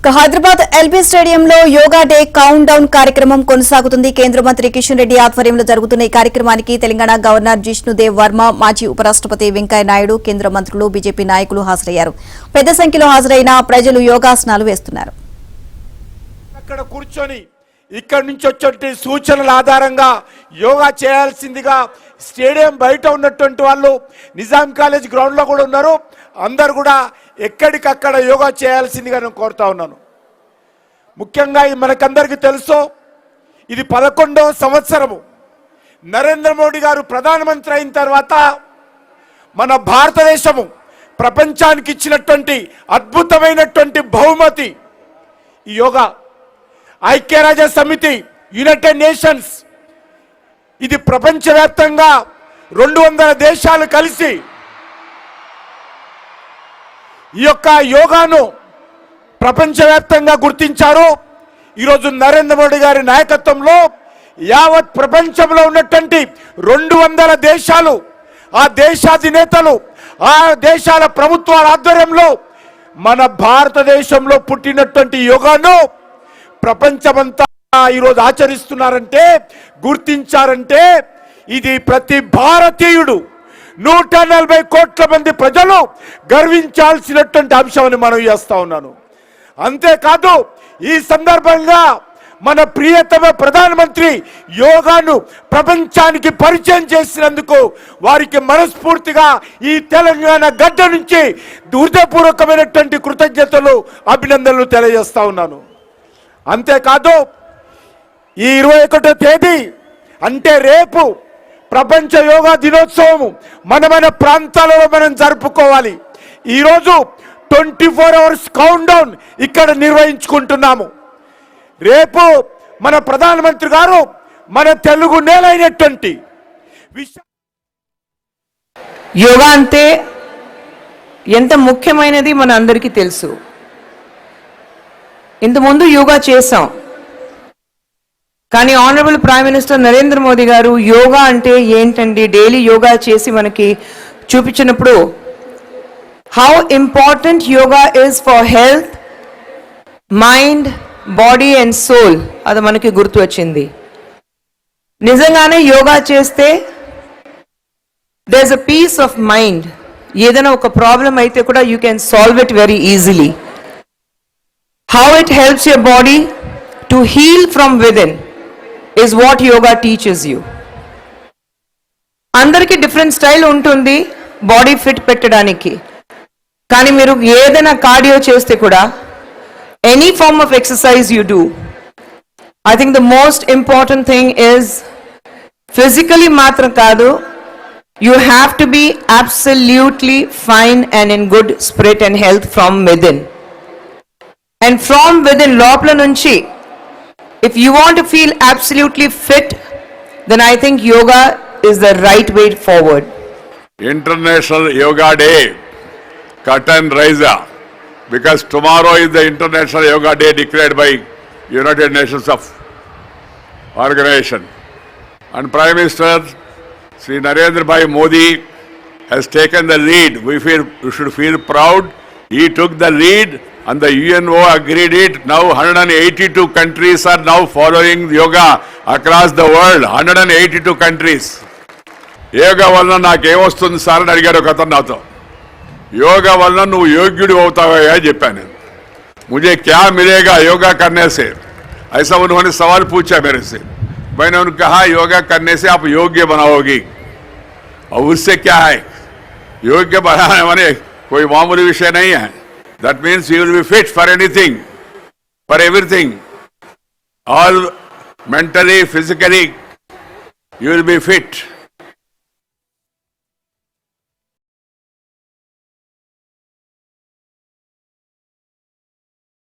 Hyderabad LB స్టేడియంలో yoga day count down కార్యక్రమం కొనసాగుతుంది. కేంద్ర మంత్రి కిషన్ రెడ్డి ఆధ్వర్యంలో జరుగుతున్న ఈ కార్యక్రమానికి తెలంగాణ గవర్నర్ జిష్ణుదేవ్ వర్మ, మాజీ ఉపరాష్ట్రపతి వెంకయ్య నాయుడు, కేంద్ర మంత్రులు, బీజేపీ నాయకులు హాజరయ్యారు. పెద్ద సంఖ్యలో హాజరైన ప్రజలు యోగాసనాలు వేస్తున్నారు. అక్కడ కూర్చొని ఇక్కడ నుంచి వచ్చే సూచనల ఆధారంగా యోగా చేయాల్సిందిగా స్టేడియం బయట ఉన్నటువంటి వాళ్ళు నిజాం కాలేజ్ గ్రౌండ్లో కూడా ఉన్నారు. అందరు కూడా ఎక్కడికక్కడ యోగా చేయాల్సిందిగా నేను కోరుతా ఉన్నాను. ముఖ్యంగా మనకందరికీ తెలుసు, ఇది 11వ సంవత్సరము. నరేంద్ర మోడీ గారు ప్రధానమంత్రి అయిన తర్వాత మన భారతదేశము ప్రపంచానికి ఇచ్చినటువంటి అద్భుతమైనటువంటి బహుమతి ఈ యోగా. ఐక్యరాజ్య సమితి, యునైటెడ్ నేషన్స్, ఇది ప్రపంచవ్యాప్తంగా 200 దేశాలు కలిసి ఈ యొక్క యోగాను ప్రపంచవ్యాప్తంగా గుర్తించారు. ఈరోజు నరేంద్ర మోడీ గారి నాయకత్వంలో యావత్ ప్రపంచంలో ఉన్నటువంటి 200 దేశాలు, ఆ దేశాధినేతలు, ఆ దేశాల ప్రభుత్వాల ఆధ్వర్యంలో మన భారతదేశంలో పుట్టినటువంటి యోగాను ప్రపంచమంతా ఈరోజు ఆచరిస్తున్నారంటే, గుర్తించారంటే ఇది ప్రతి భారతీయుడు 140 కోట్ల మంది ప్రజలు గర్వించాల్సినటువంటి అంశమని మనం చేస్తా ఉన్నాను. అంతేకాదు ఈ సందర్భంగా మన ప్రియతమ ప్రధానమంత్రి యోగాను ప్రపంచానికి పరిచయం చేసినందుకు వారికి మనస్ఫూర్తిగా ఈ తెలంగాణ గడ్డ నుంచి హృదయపూర్వకమైనటువంటి కృతజ్ఞతలు, అభినందనలు తెలియజేస్తా ఉన్నాను. అంతేకాదు ఈ 21వ తేదీ అంటే రేపు ప్రపంచ యోగా దినోత్సవం మన ప్రాంతాలలో మనం జరుపుకోవాలి. ఈరోజు 24 అవర్స్ కౌంట్ డౌన్ ఇక్కడ నిర్వహించుకుంటున్నాము. రేపు మన ప్రధానమంత్రి గారు మన తెలుగు నేలైనటువంటి యోగా అంటే ఎంత ముఖ్యమైనది మన అందరికీ తెలుసు. ఇంతకుముందు యోగా చేసాం, కానీ honourable prime minister Narendra Modi garu yoga అంటే ఏంటండి, డైలీ యోగా చేసి మనకి చూపించినప్పుడు how important yoga is for health, mind, body and soul, అది మనకి గుర్తు వచ్చింది. నిజంగానే యోగా చేస్తే there is a piece of mind. ఏదైనా ఒక ప్రాబ్లం అయితే కూడా you can solve it very easily. How it helps your body to heal from within is what yoga teaches you. అందరికి డిఫరెంట్ స్టైల్ ఉంటుంది బాడీ ఫిట్ పెట్టడానికి, కానీ మీరు ఏదైనా కార్డియో చేస్తే కూడా any form of exercise you do, I think the most important thing is physically మాత్రం కాదు, you have to be absolutely fine and in good spirit and health from within. And from within, lopla nunchi, if you want to feel absolutely fit, then I think yoga is the right way forward. International Yoga Day, curtain raiser, because tomorrow is the International Yoga Day declared by United Nations of Organization. And Prime Minister Sri Narendra Bhai Modi has taken the lead. We should feel proud. He took the lead. And the UNO agreed it. Now 182 countries are now following yoga across the world. 182 countries. Yoga వలన నాకేమొస్తుంది sir అని అడిగారు ఒక అతను నాతో. యోగా వలన నువ్వు యోగ్యుడు అవుతావా చెప్పాను. मुझे क्या मिलेगा योगा करने से, ऐसा उन्होंने सवाल पूछा मेरे से. मैंने उन्हें कहा योगा करने से आप योग्य बनाओगी. और उससे क्या है, योग्य बनाने माने कोई मामूली विषय नहीं है. That means you will be fit for anything, for everything. All mentally, physically, you will be fit.